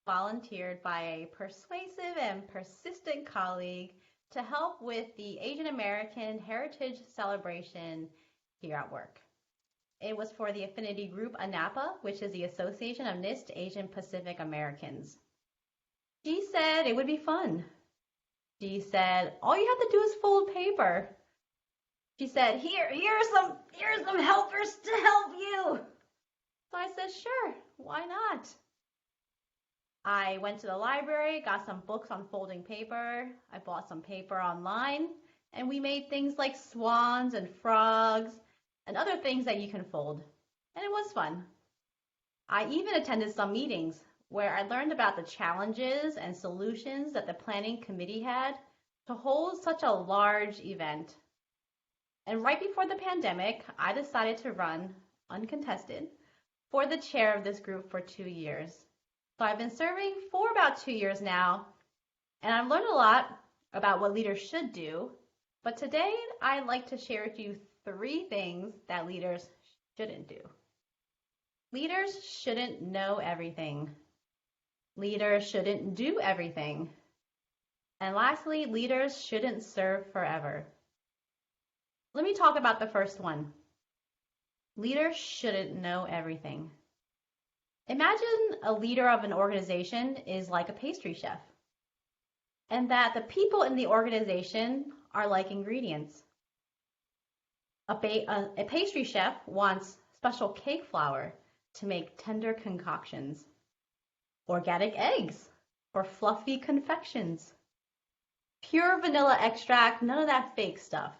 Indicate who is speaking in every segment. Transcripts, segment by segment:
Speaker 1: volunteered by a persuasive and persistent colleague to help with the Asian American Heritage Celebration here at work. It was for the affinity group ANAPA, which is the Association of NIST Asian Pacific Americans. She said it would be fun. She said, all you have to do is fold paper. She said, here's some helpers to help you. So I said, sure, why not? I went to the library, got some books on folding paper. I bought some paper online, and we made things like swans and frogs and other things that you can fold. And it was fun. I even attended some meetings where I learned about the challenges and solutions that the planning committee had to hold such a large event. And right before the pandemic, I decided to run, uncontested, for the chair of this group for 2 years. So I've been serving for about 2 years now, and I've learned a lot about what leaders should do. But today, I'd like to share with you 3 things that leaders shouldn't do. Leaders shouldn't know everything. Leaders shouldn't do everything. And lastly, leaders shouldn't serve forever. Let me talk about the first one. Leaders shouldn't know everything. Imagine a leader of an organization is like a pastry chef, and that the people in the organization are like ingredients. A pastry chef wants special cake flour to make tender concoctions, organic eggs for fluffy confections, pure vanilla extract, none of that fake stuff,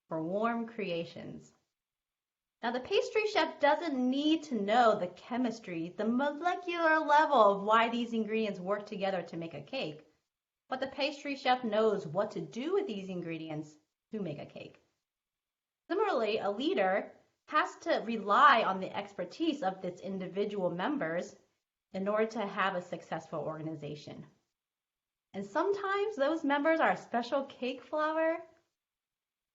Speaker 1: for warm creations. Now, the pastry chef doesn't need to know the chemistry, the molecular level of why these ingredients work together to make a cake, but the pastry chef knows what to do with these ingredients to make a cake. Similarly, a leader has to rely on the expertise of its individual members in order to have a successful organization. And sometimes those members are special cake flour,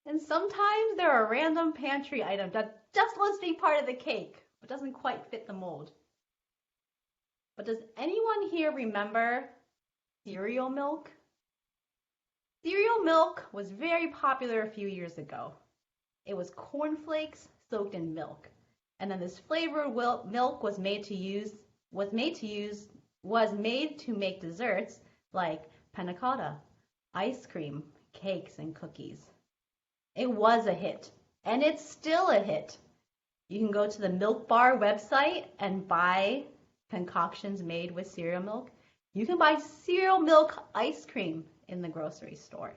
Speaker 1: and sometimes they're a random pantry item that just wants to be part of the cake, but doesn't quite fit the mold. But does anyone here remember cereal milk? Cereal milk was very popular a few years ago. It was cornflakes soaked in milk, and then this flavored milk was made to make desserts like panna cotta, ice cream, cakes, and cookies. It was a hit, and it's still a hit. You can go to the Milk Bar website and buy concoctions made with cereal milk. You can buy cereal milk ice cream in the grocery store.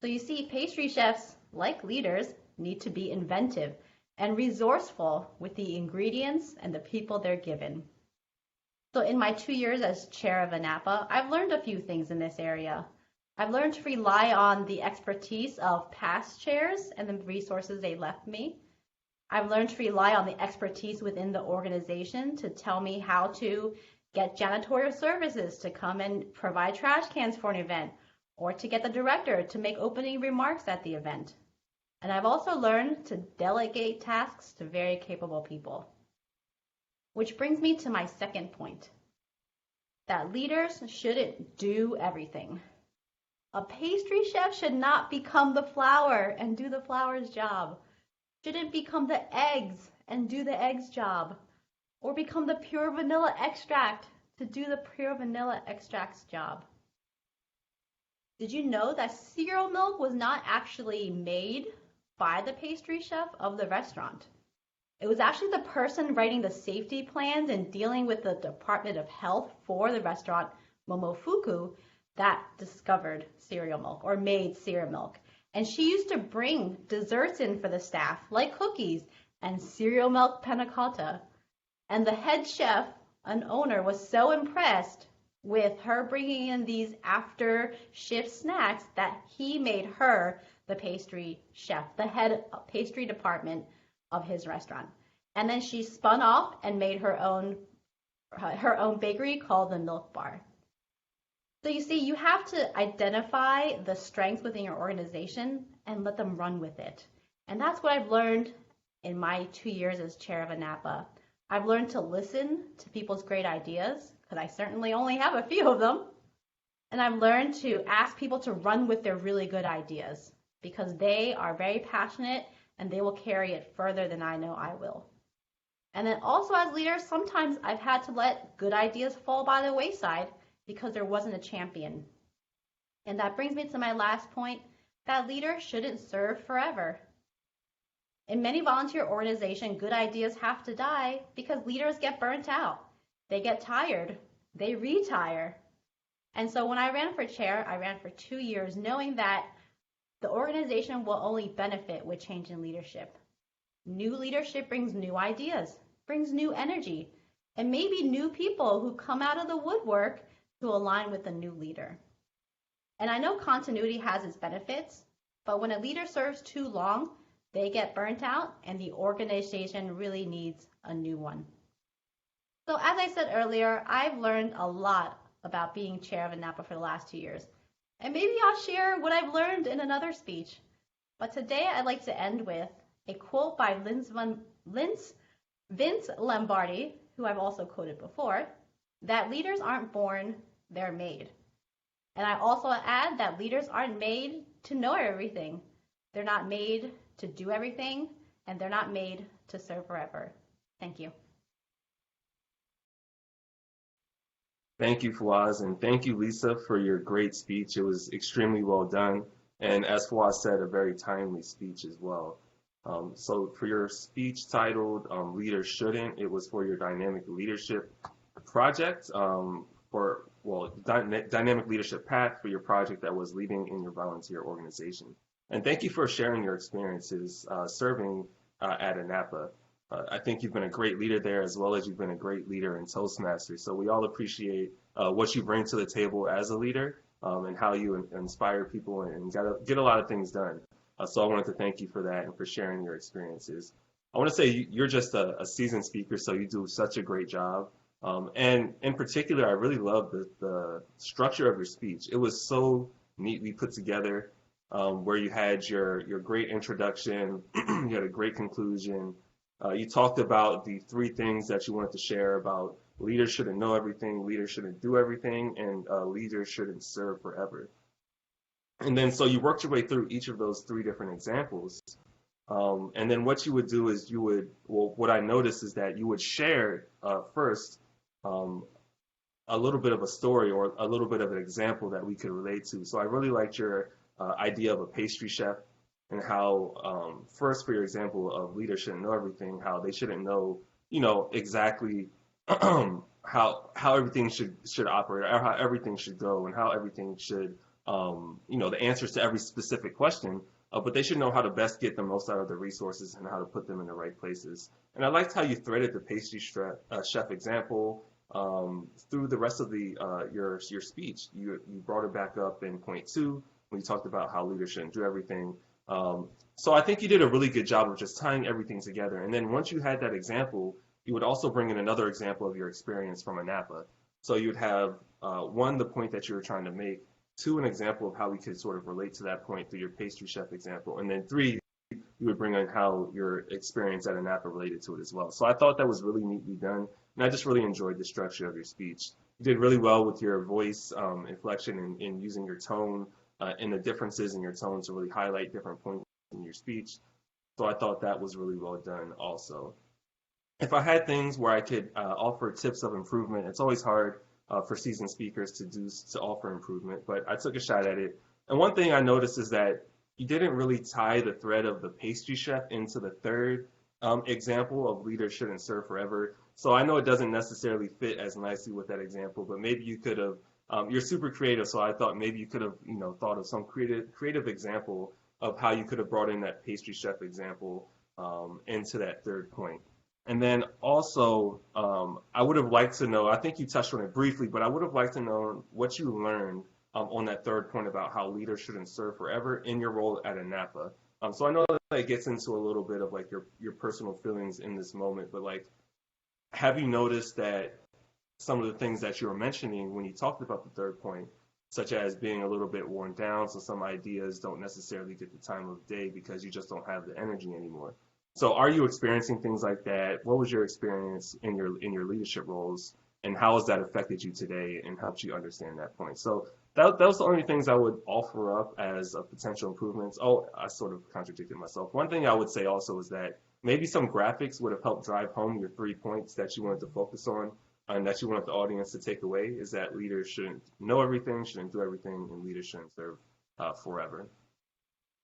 Speaker 1: So you see, pastry chefs, like leaders, need to be inventive and resourceful with the ingredients and the people they're given. So in my 2 years as chair of ANAPA, I've learned a few things in this area. I've learned to rely on the expertise of past chairs and the resources they left me. I've learned to rely on the expertise within the organization to tell me how to get janitorial services to come and provide trash cans for an event, or to get the director to make opening remarks at the event. And I've also learned to delegate tasks to very capable people. Which brings me to my second point, that leaders shouldn't do everything. A pastry chef should not become the flour and do the flour's job, shouldn't become the eggs and do the eggs job, or become the pure vanilla extract to do the pure vanilla extract's job. Did you know that cereal milk was not actually made by the pastry chef of the restaurant? It was actually the person writing the safety plans and dealing with the Department of Health for the restaurant, Momofuku, that discovered cereal milk or made cereal milk. And she used to bring desserts in for the staff, like cookies and cereal milk panna cotta. And the head chef, an owner, was so impressed with her bringing in these after shift snacks that he made her the pastry chef, the head pastry department of his restaurant. And then she spun off and made her own bakery called the Milk Bar. So you see, you have to identify the strengths within your organization and let them run with it. And that's what I've learned in my 2 years as chair of ANAPA. I've learned to listen to people's great ideas, because I certainly only have a few of them. And I've learned to ask people to run with their really good ideas because they are very passionate and they will carry it further than I know I will. And then also as leaders, sometimes I've had to let good ideas fall by the wayside because there wasn't a champion. And that brings me to my last point, that leaders shouldn't serve forever. In many volunteer organizations, good ideas have to die because leaders get burnt out. They get tired. They retire. And so when I ran for chair, I ran for 2 years knowing that the organization will only benefit with change in leadership. New leadership brings new ideas, brings new energy, and maybe new people who come out of the woodwork to align with the new leader. And I know continuity has its benefits, but when a leader serves too long, they get burnt out and the organization really needs a new one. So as I said earlier, I've learned a lot about being chair of ANAPA for the last 2 years. And maybe I'll share what I've learned in another speech. But today I'd like to end with a quote by Vince Lombardi, who I've also quoted before, that leaders aren't born, they're made. And I also add that leaders aren't made to know everything. They're not made to do everything, and they're not made to serve forever. Thank you.
Speaker 2: Thank you, Fawaz, and thank you, Lisa, for your great speech. It was extremely well done, and as Fawaz said, a very timely speech as well. So for your speech titled Leaders Shouldn't, it was for your dynamic leadership project, dynamic leadership path for your project that was leading in your volunteer organization. And thank you for sharing your experiences serving at ANAPA. I think you've been a great leader there as well as you've been a great leader in Toastmasters. So we all appreciate what you bring to the table as a leader and how you inspire people and get a lot of things done. So I wanted to thank you for that and for sharing your experiences. I want to say you're just a seasoned speaker, so you do such a great job. And in particular, I really love the structure of your speech. It was so neatly put together where you had your great introduction, you had a great conclusion. You talked about the 3 things that you wanted to share about leaders shouldn't know everything, leaders shouldn't do everything, and leaders shouldn't serve forever. And then so you worked your way through each of those 3 different examples. And then what you would do is what I noticed is that you would share first a little bit of a story or a little bit of an example that we could relate to. So I really liked your idea of a pastry chef and how first for your example of leaders shouldn't know everything, how they shouldn't know, exactly how everything should operate or how everything should go and how everything should, the answers to every specific question. But they should know how to best get the most out of the resources and how to put them in the right places. And I liked how you threaded the pastry chef example through the rest of your speech. You brought it back up in point 2 when you talked about how leaders shouldn't do everything. So I think you did a really good job of just tying everything together. And then once you had that example, you would also bring in another example of your experience from ANAPA. So you would have 1, the point that you were trying to make, 2, an example of how we could sort of relate to that point through your pastry chef example, and then 3, you would bring in how your experience at ANAPA related to it as well. So I thought that was really neatly done, and I just really enjoyed the structure of your speech. You did really well with your voice inflection and using your tone and the differences in your tone to really highlight different points in your speech. So I thought that was really well done also. If I had things where I could offer tips of improvement, it's always hard for seasoned speakers to offer improvement, but I took a shot at it. And one thing I noticed is that you didn't really tie the thread of the pastry chef into the 3rd example of leaders shouldn't serve forever. So I know it doesn't necessarily fit as nicely with that example, but maybe you could have, you're super creative, so I thought maybe you could have, thought of some creative example of how you could have brought in that pastry chef example into that 3rd point. And then also, I would have liked to know, I think you touched on it briefly, but I would have liked to know what you learned on that 3rd point about how leaders shouldn't serve forever in your role at ANAPA. So I know that it gets into a little bit of like your personal feelings in this moment, but like, have you noticed that some of the things that you were mentioning when you talked about the 3rd point, such as being a little bit worn down, so some ideas don't necessarily get the time of day because you just don't have the energy anymore? So are you experiencing things like that? What was your experience in your leadership roles? and how has that affected you today and helped you understand that point. So that was the only things I would offer up as potential improvements. Oh, I sort of contradicted myself. One thing I would say also is that maybe some graphics would have helped drive home your 3 points that you wanted to focus on and that you want the audience to take away, is that leaders shouldn't know everything, shouldn't do everything, and leaders shouldn't serve forever.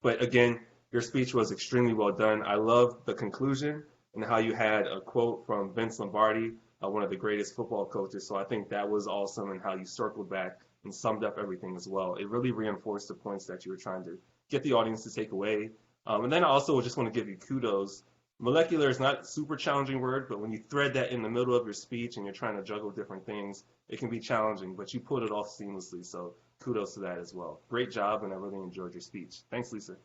Speaker 2: But again, your speech was extremely well done. I love the conclusion and how you had a quote from Vince Lombardi, one of the greatest football coaches. So I think that was awesome, and how you circled back and summed up everything as well. It really reinforced the points that you were trying to get the audience to take away. And then I also just want to give you kudos. Molecular is not a super challenging word, but when you thread that in the middle of your speech and you're trying to juggle different things, it can be challenging, but you pulled it off seamlessly. So kudos to that as well. Great job, and I really enjoyed your speech. Thanks, Lisa.